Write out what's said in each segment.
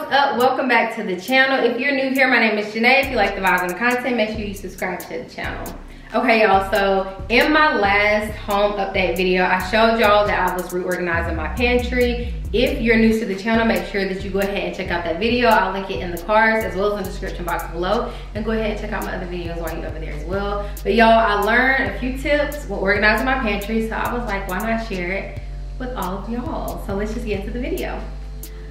what's up? Welcome back to the channel. If you're new here, my name is Janae. If you like the vibes and the content, make sure you subscribe to the channel. Okay, y'all, so in my last home update video, I showed y'all that I was reorganizing my pantry. If you're new to the channel, make sure that you go ahead and check out that video. I'll link it in the cards as well as in the description box below. And go ahead and check out my other videos while you're over there as well. But y'all, I learned a few tips when organizing my pantry, so I was like, why not share it with all of y'all? So let's just get into the video.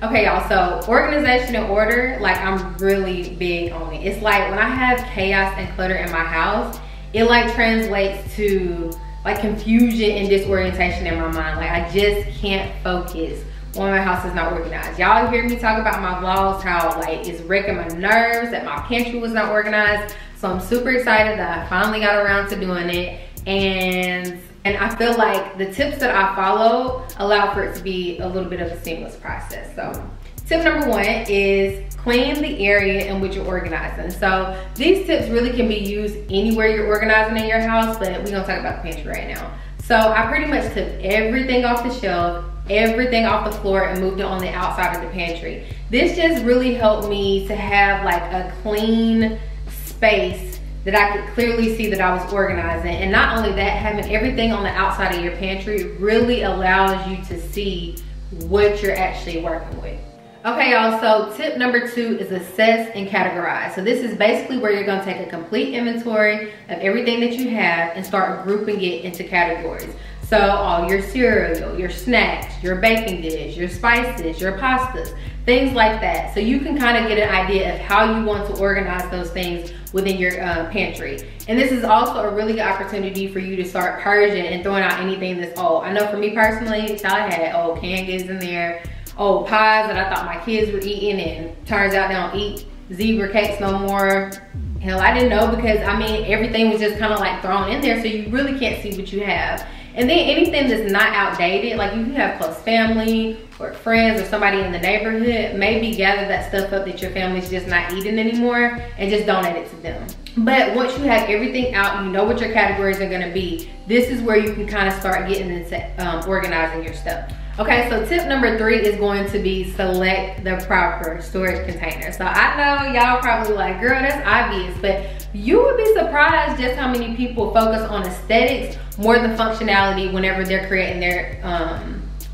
Okay, y'all, so organization and order, like, I'm really big on it. It's like when I have chaos and clutter in my house, it like translates to like confusion and disorientation in my mind. Like, I just can't focus when my house is not organized. Y'all hear me talk about my vlogs, how like it's wrecking my nerves that my pantry was not organized. So I'm super excited that I finally got around to doing it. And I feel like the tips that I follow allow for it to be a little bit of a seamless process. So tip number one is clean the area in which you're organizing. So these tips really can be used anywhere you're organizing in your house, but we're gonna talk about the pantry right now. So I pretty much took everything off the shelf, everything off the floor, and moved it on the outside of the pantry. This just really helped me to have like a clean space that I could clearly see that I was organizing. And not only that, having everything on the outside of your pantry really allows you to see what you're actually working with. Okay, y'all, so tip number two is assess and categorize. So this is basically where you're gonna take a complete inventory of everything that you have and start grouping it into categories. So all your cereal, your snacks, your baking dish, your spices, your pastas, things like that. So you can kind of get an idea of how you want to organize those things within your pantry. And this is also a really good opportunity for you to start purging and throwing out anything that's old. I know for me personally, I had old canned goods in there, old pies that I thought my kids were eating, and turns out they don't eat zebra cakes no more. Hell, I didn't know, because I mean, everything was just kind of like thrown in there, so you really can't see what you have. And then anything that's not outdated, like if you have close family or friends or somebody in the neighborhood, maybe gather that stuff up that your family's just not eating anymore and just donate it to them. But once you have everything out, you know what your categories are gonna be, this is where you can kind of start getting into organizing your stuff. Okay, so tip number three is going to be select the proper storage container. So I know y'all probably like, girl, that's obvious, but you would be surprised just how many people focus on aesthetics more than functionality whenever they're creating their,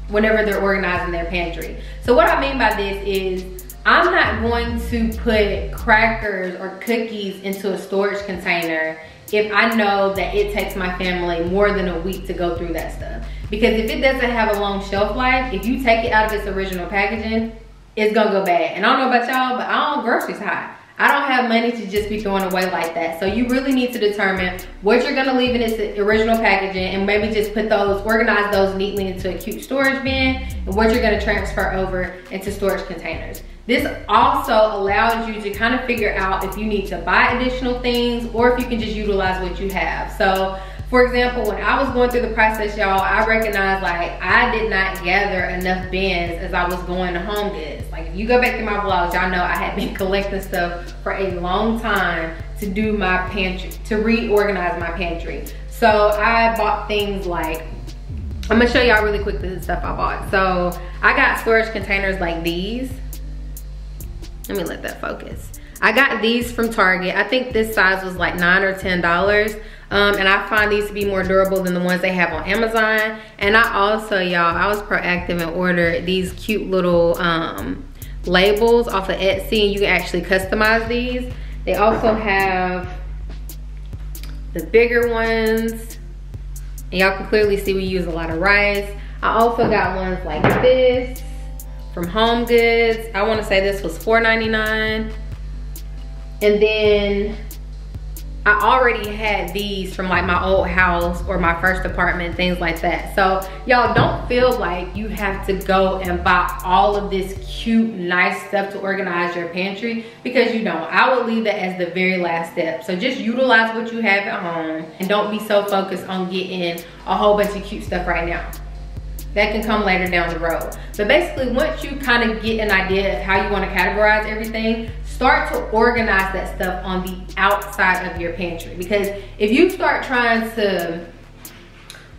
whenever they're organizing their pantry. So what I mean by this is, I'm not going to put crackers or cookies into a storage container if I know that it takes my family more than a week to go through that stuff. Because if it doesn't have a long shelf life, if you take it out of its original packaging, it's gonna go bad. And I don't know about y'all, but I don't groceries high. I don't have money to just be throwing away like that. So you really need to determine what you're gonna leave in its original packaging, and maybe just put those, organize those neatly into a cute storage bin, and what you're gonna transfer over into storage containers. This also allows you to kind of figure out if you need to buy additional things or if you can just utilize what you have. So for example, when I was going through the process, y'all, I recognized like I did not gather enough bins as I was going to Home Goods. Like if you go back to my vlogs, y'all know I had been collecting stuff for a long time to do my pantry, to reorganize my pantry. So I bought things like, I'm gonna show y'all really quick the stuff I bought. So I got storage containers like these. Let me let that focus. I got these from Target. I think this size was like $9 or $10. And I find these to be more durable than the ones they have on Amazon. And I also, y'all, I was proactive and ordered these cute little labels off of Etsy, and you can actually customize these. They also have the bigger ones, and y'all can clearly see we use a lot of rice. I also got ones like this from Home Goods. I want to say this was $4.99. And then I already had these from like my old house or my first apartment, things like that. So y'all don't feel like you have to go and buy all of this cute, nice stuff to organize your pantry, because you don't. I would leave that as the very last step. So just utilize what you have at home and don't be so focused on getting a whole bunch of cute stuff right now. That can come later down the road. But basically, once you kind of get an idea of how you want to categorize everything, start to organize that stuff on the outside of your pantry. Because if you start trying to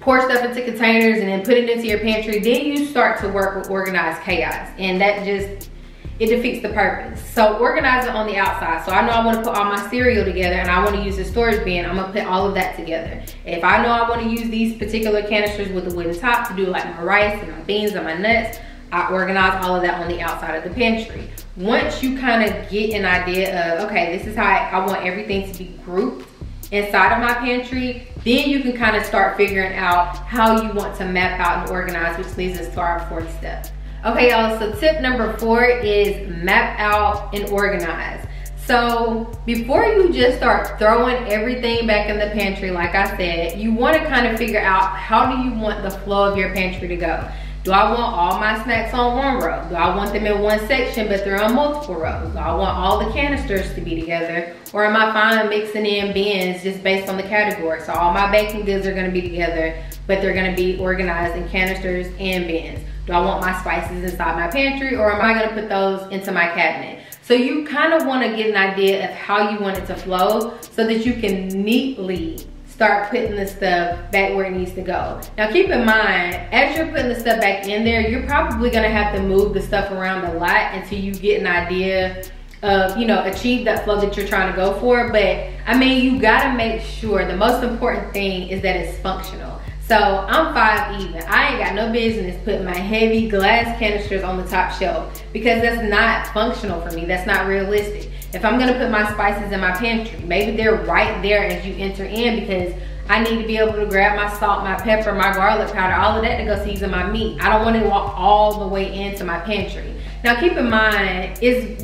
pour stuff into containers and then put it into your pantry, then you start to work with organized chaos. And that just, it defeats the purpose. So organize it on the outside. So I know I want to put all my cereal together and I want to use the storage bin. I'm gonna put all of that together. If I know I want to use these particular canisters with the wooden top to do like my rice and my beans and my nuts, I organize all of that on the outside of the pantry. Once you kind of get an idea of, okay, this is how I want everything to be grouped inside of my pantry, then you can kind of start figuring out how you want to map out and organize, which leads us to our fourth step. Okay, y'all, so tip number 4 is map out and organize. So before you just start throwing everything back in the pantry, like I said, you want to kind of figure out, how do you want the flow of your pantry to go? Do I want all my snacks on one row? Do I want them in one section but they're on multiple rows? Do I want all the canisters to be together? Or am I fine mixing in bins just based on the category? So all my baking goods are gonna be together, but they're gonna be organized in canisters and bins. Do I want my spices inside my pantry, or am I gonna put those into my cabinet? So you kind of wanna get an idea of how you want it to flow so that you can neatly start putting the stuff back where it needs to go. Now keep in mind, as you're putting the stuff back in there, you're probably gonna have to move the stuff around a lot until you get an idea of, you know, achieve that flow that you're trying to go for. But I mean, you gotta make sure, the most important thing is that it's functional. So I'm 5 even. I ain't got no business putting my heavy glass canisters on the top shelf because that's not functional for me. That's not realistic. If I'm gonna put my spices in my pantry, maybe they're right there as you enter in because I need to be able to grab my salt, my pepper, my garlic powder, all of that to go season my meat. I don't want to walk all the way into my pantry. Now keep in mind,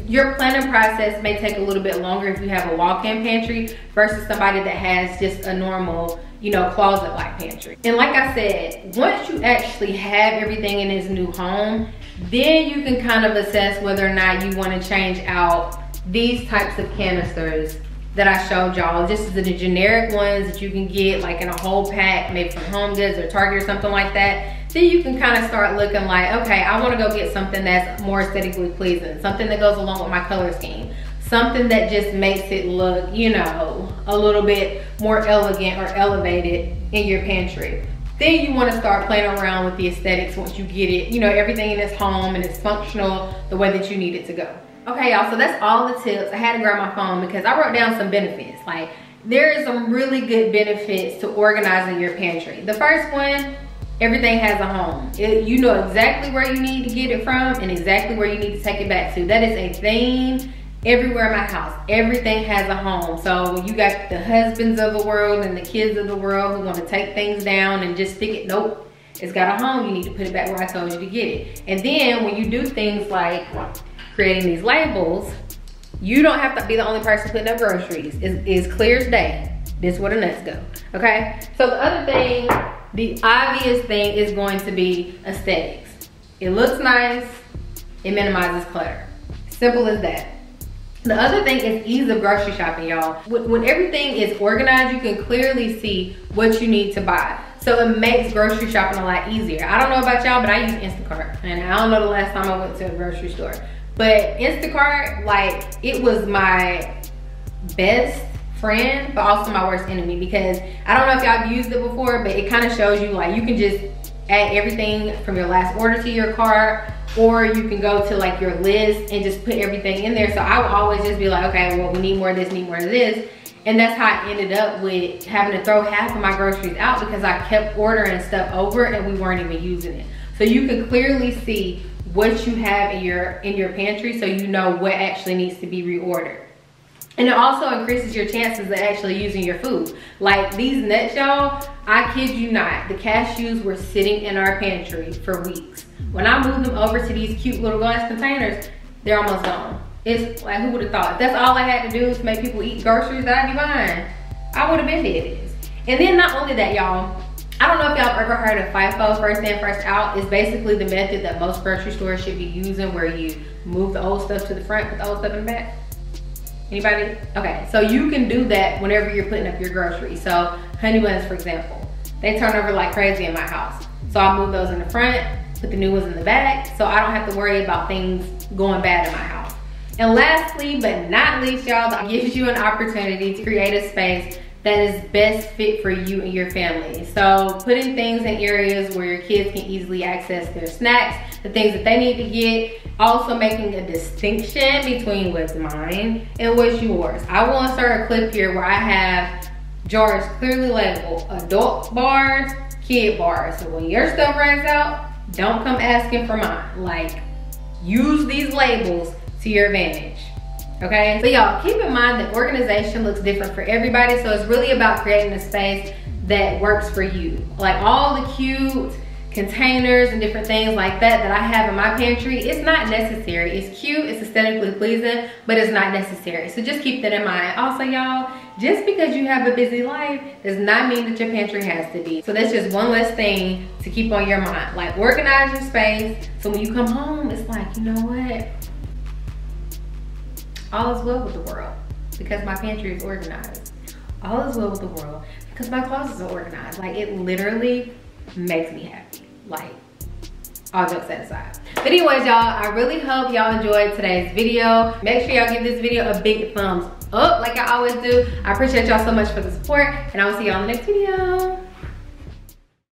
your planning process may take a little bit longer if you have a walk-in pantry versus somebody that has just a normal, you know, closet-like pantry. And like I said, once you actually have everything in this new home, then you can kind of assess whether or not you want to change out these types of canisters that I showed y'all. This is the generic ones that you can get like in a whole pack, maybe from Home Goods or Target or something like that. Then you can kind of start looking like, okay, I want to go get something that's more aesthetically pleasing, something that goes along with my color scheme, something that just makes it look, you know, a little bit more elegant or elevated in your pantry. Then you want to start playing around with the aesthetics once you get it, you know, everything in this home and it's functional the way that you need it to go. Okay, y'all, so that's all the tips. I had to grab my phone because I wrote down some benefits. Like, there is some really good benefits to organizing your pantry. The first one, everything has a home. You know exactly where you need to get it from and exactly where you need to take it back to. That is a theme everywhere in my house. Everything has a home. So you got the husbands of the world and the kids of the world who want to take things down and just stick it. Nope, it's got a home. You need to put it back where I told you to get it. And then when you do things like creating these labels, you don't have to be the only person putting up groceries. It's clear as day. This is where the nuts go, okay? So the other thing, the obvious thing is going to be aesthetics. It looks nice, it minimizes clutter. Simple as that. The other thing is ease of grocery shopping, y'all. When everything is organized, you can clearly see what you need to buy. So it makes grocery shopping a lot easier. I don't know about y'all, but I use Instacart. And I don't know the last time I went to a grocery store. But Instacart, like, it was my best friend, but also my worst enemy, because I don't know if y'all have used it before, but it kind of shows you, like, you can just add everything from your last order to your cart, or you can go to like your list and just put everything in there. So I would always just be like, okay, well, we need more of this, need more of this. And that's how I ended up with having to throw half of my groceries out because I kept ordering stuff over and we weren't even using it. So you can clearly see what you have in your pantry so you know what actually needs to be reordered. And it also increases your chances of actually using your food. Like these nuts, y'all, I kid you not, the cashews were sitting in our pantry for weeks. When I moved them over to these cute little glass containers, they're almost gone. It's like, who would have thought? If that's all I had to do is make people eat groceries that I'd be buying, I would have been dead this. And then not only that, y'all, I don't know if y'all ever heard of FIFO, first in, first out. It's basically the method that most grocery stores should be using, where you move the old stuff to the front, put the old stuff in the back. Anybody? Okay, so you can do that whenever you're putting up your groceries. So honey buns, for example, they turn over like crazy in my house. So I move those in the front, put the new ones in the back, so I don't have to worry about things going bad in my house. And lastly, but not least, y'all, that gives you an opportunity to create a space that is best fit for you and your family. So putting things in areas where your kids can easily access their snacks, the things that they need to get. Also making a distinction between what's mine and what's yours. I will insert a clip here where I have jars clearly labeled adult bars, kid bars. So when your stuff runs out, don't come asking for mine. Like, use these labels to your advantage. Okay, but y'all keep in mind that organization looks different for everybody, so it's really about creating a space that works for you. Like all the cute containers and different things like that I have in my pantry, it's not necessary. It's cute, it's aesthetically pleasing, but it's not necessary. So just keep that in mind. Also, y'all, just because you have a busy life does not mean that your pantry has to be. So that's just one less thing to keep on your mind. Like, organize your space so when you come home, it's like, you know what? All is well with the world because my pantry is organized. All is well with the world because my closets are organized. Like, it literally makes me happy. Like, all jokes aside. But anyways, y'all, I really hope y'all enjoyed today's video. Make sure y'all give this video a big thumbs up like I always do. I appreciate y'all so much for the support, and I will see y'all in the next video.